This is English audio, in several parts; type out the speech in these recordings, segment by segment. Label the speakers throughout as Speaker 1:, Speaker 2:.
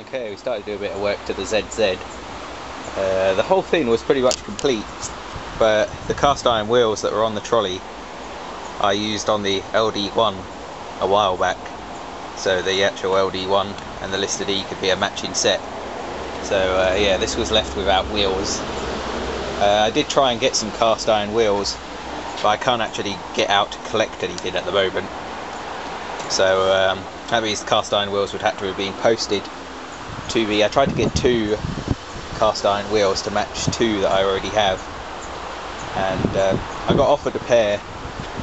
Speaker 1: Okay, we started to do a bit of work to the ZZ. The whole thing was pretty much complete, but the cast iron wheels that were on the trolley I used on the LD1 a while back, so the actual LD1 and the listed E could be a matching set. So yeah, this was left without wheels. I did try and get some cast iron wheels, but I can't actually get out to collect anything at the moment. So that means the cast iron wheels would have to have been posted to me. I tried to get 2 cast iron wheels to match 2 that I already have, and I got offered a pair,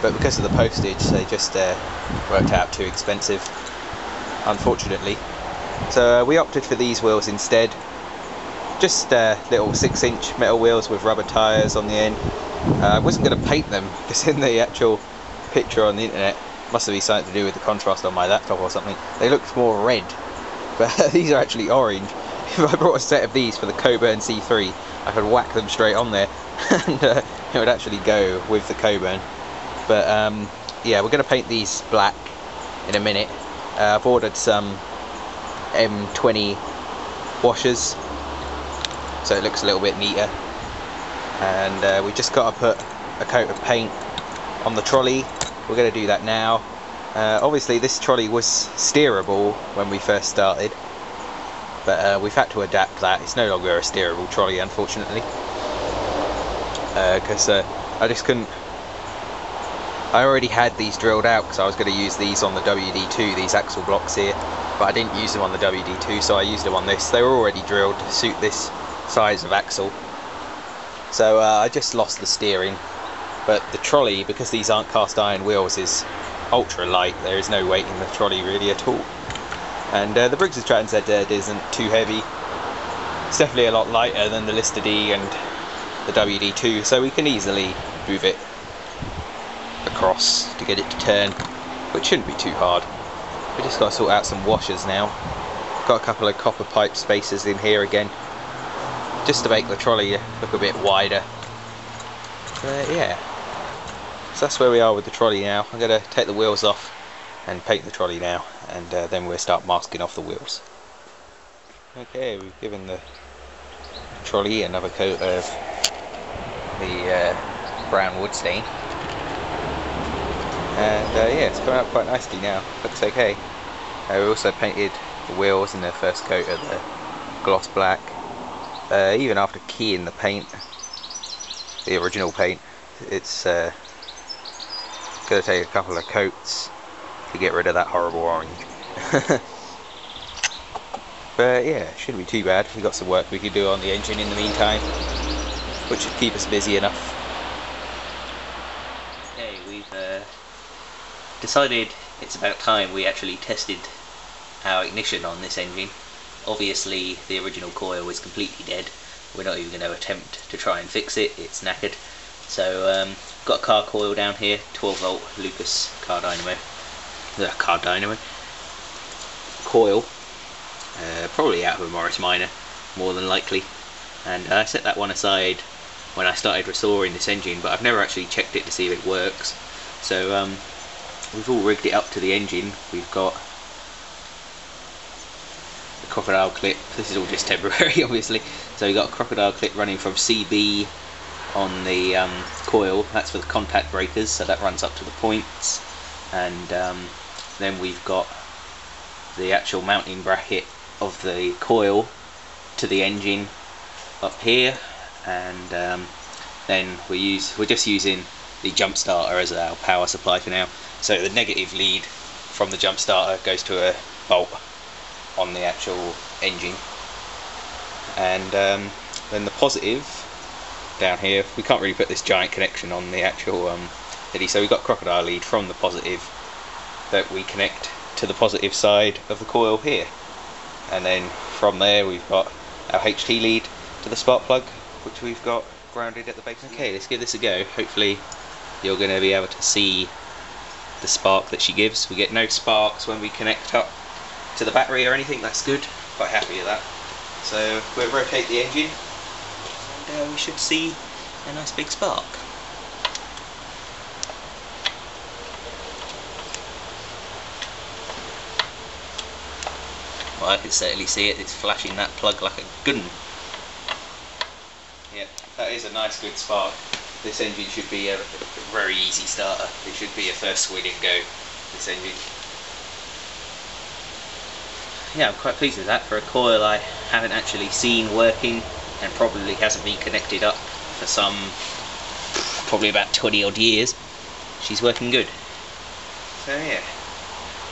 Speaker 1: but because of the postage they just worked out too expensive, unfortunately. So we opted for these wheels instead. Just little 6-inch metal wheels with rubber tyres on the end. I wasn't going to paint them because in the actual picture on the internet, must have been something to do with the contrast on my laptop or something, they looked more red, but these are actually orange. If I brought a set of these for the Coburn C3, I could whack them straight on there and it would actually go with the Coburn. But yeah, we're going to paint these black in a minute. I've ordered some M20 washers so it looks a little bit neater, and we just got to put a coat of paint on the trolley. We're going to do that now. Obviously this trolley was steerable when we first started, but we've had to adapt that. It's no longer a steerable trolley, unfortunately, because I just couldn't. I already had these drilled out because I was going to use these on the WD2, these axle blocks here, but I didn't use them on the WD2, so I used them on this. They were already drilled to suit this size of axle, so I just lost the steering. But the trolley, because these aren't cast iron wheels, is ultra light. There is no weight in the trolley really at all. And the Briggs and Stratton ZZ isn't too heavy. It's definitely a lot lighter than the listed E and the WD2, so we can easily move it across to get it to turn, which shouldn't be too hard. We just got to sort out some washers now. Got a couple of copper pipe spacers in here again, just to make the trolley look a bit wider. Yeah, so that's where we are with the trolley now. I'm going to take the wheels off and paint the trolley now, and then we'll start masking off the wheels. Okay, we've given the trolley another coat of the brown wood stain, and yeah, it's coming out quite nicely now. Looks okay. We also painted the wheels in the first coat of the gloss black. Even after keying the paint, the original paint, it's going to take a couple of coats to get rid of that horrible orange. But yeah, it shouldn't be too bad. We've got some work we could do on the engine in the meantime, which should keep us busy enough. Okay, we've decided it's about time we actually tested our ignition on this engine. Obviously the original coil is completely dead. We're not even going to attempt to try and fix it, it's knackered. So got a car coil down here, 12 volt Lucas car dynamo. Coil, probably out of a Morris Minor, more than likely. And I set that one aside when I started restoring this engine, but I've never actually checked it to see if it works. So we've all rigged it up to the engine. We've got the crocodile clip. This is all just temporary, obviously. So we've got a crocodile clip running from CB on the coil. That's for the contact breakers, so that runs up to the points. And then we've got the actual mounting bracket of the coil to the engine up here, and then we're just using the jump starter as our power supply for now. So the negative lead from the jump starter goes to a bolt on the actual engine, and then the positive down here, we can't really put this giant connection on the actual LED, so we've got crocodile lead from the positive that we connect to the positive side of the coil here, and then from there we've got our HT lead to the spark plug, which we've got grounded at the base. Okay, let's give this a go. Hopefully you're going to be able to see the spark that she gives. We get no sparks when we connect up to the battery or anything. That's good, quite happy with that. So we'll rotate the engine and we should see a nice big spark. Well, I can certainly see it. It's flashing that plug like a good one. Yeah, that is a nice good spark. This engine should be a very easy starter. It should be a first swing and go, this engine. Yeah, I'm quite pleased with that. For a coil I haven't actually seen working and probably hasn't been connected up for some, probably about 20 odd years, she's working good. So yeah,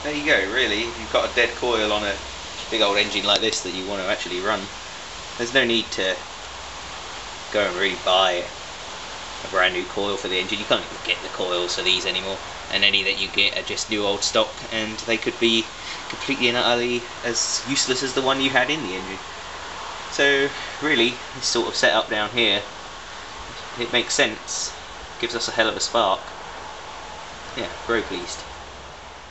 Speaker 1: there you go. Really, if you've got a dead coil on a big old engine like this that you want to actually run, there's no need to go and really buy a brand new coil for the engine. You can't even get the coils for these anymore, and any that you get are just new old stock, and they could be completely and utterly as useless as the one you had in the engine. So really, this sort of setup down here, it makes sense, gives us a hell of a spark. Yeah, very pleased.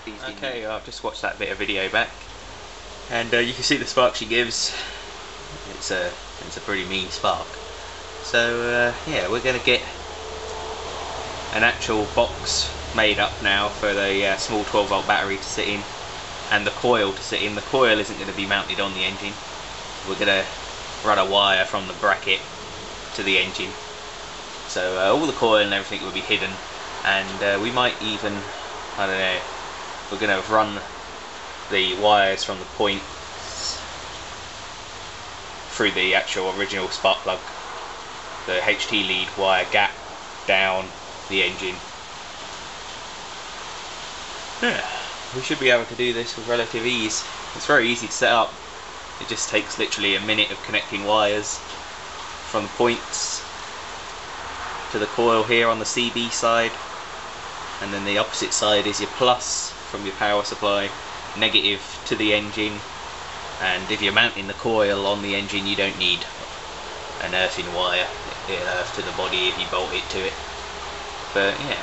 Speaker 1: Okay, I've just watched that bit of video back, and you can see the spark she gives. It's a pretty mean spark. So yeah, we're going to get an actual box made up now for the small 12-volt battery to sit in, and the coil to sit in. The coil isn't going to be mounted on the engine. We're going to run a wire from the bracket to the engine. So all the coil and everything will be hidden, and we might even, I don't know, we're going to run the wires from the point through the actual original spark plug, the HT lead wire gap down the engine. Yeah, we should be able to do this with relative ease. It's very easy to set up. It just takes literally a minute of connecting wires from the points to the coil here on the CB side, and then the opposite side is your plus from your power supply, negative to the engine. And if you're mounting the coil on the engine, you don't need an earthing wire. It'll earth to the body if you bolt it to it. But yeah,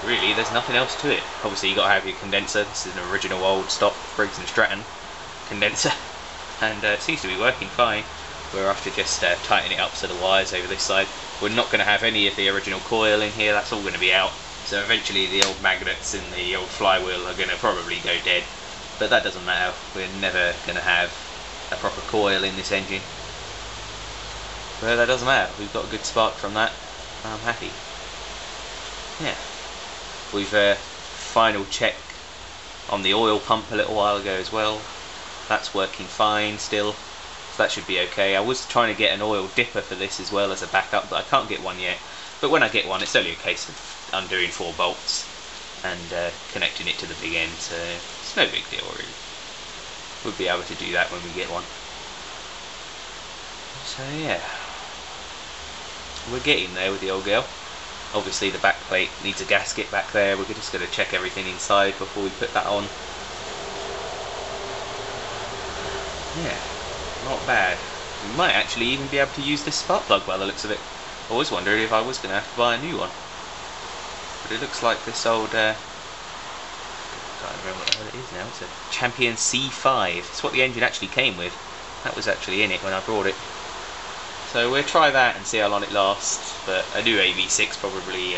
Speaker 1: really there's nothing else to it. Obviously you've got to have your condenser. This is an original old stock Briggs and Stratton condenser, and it seems to be working fine. We'll have to just tighten it up so the wires over this side. We're not going to have any of the original coil in here. That's all going to be out. So eventually the old magnets in the old flywheel are going to probably go dead. But that doesn't matter. We're never going to have a proper coil in this engine. But that doesn't matter. We've got a good spark from that. I'm happy. Yeah. We've final check on the oil pump a little while ago as well. That's working fine still. So that should be okay. I was trying to get an oil dipper for this as well as a backup, but I can't get one yet. But when I get one, it's only a case of undoing 4 bolts and connecting it to the big end, so it's no big deal really. We'll be able to do that when we get one. So yeah, we're getting there with the old girl. Obviously the back plate needs a gasket back there. We're just going to check everything inside before we put that on. Yeah, not bad. We might actually even be able to use this spark plug by the looks of it. I always wondered if I was going to have to buy a new one. But it looks like this old, I can't remember what the hell it is now, it's a Champion C5. It's what the engine actually came with. That was actually in it when I brought it. So we'll try that and see how long it lasts, but a new AV6 probably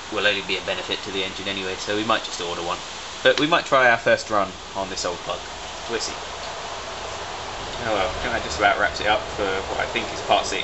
Speaker 1: will only be a benefit to the engine anyway, so we might just order one. But we might try our first run on this old plug. We'll see. Oh well, that just about wraps it up for what I think is part 6.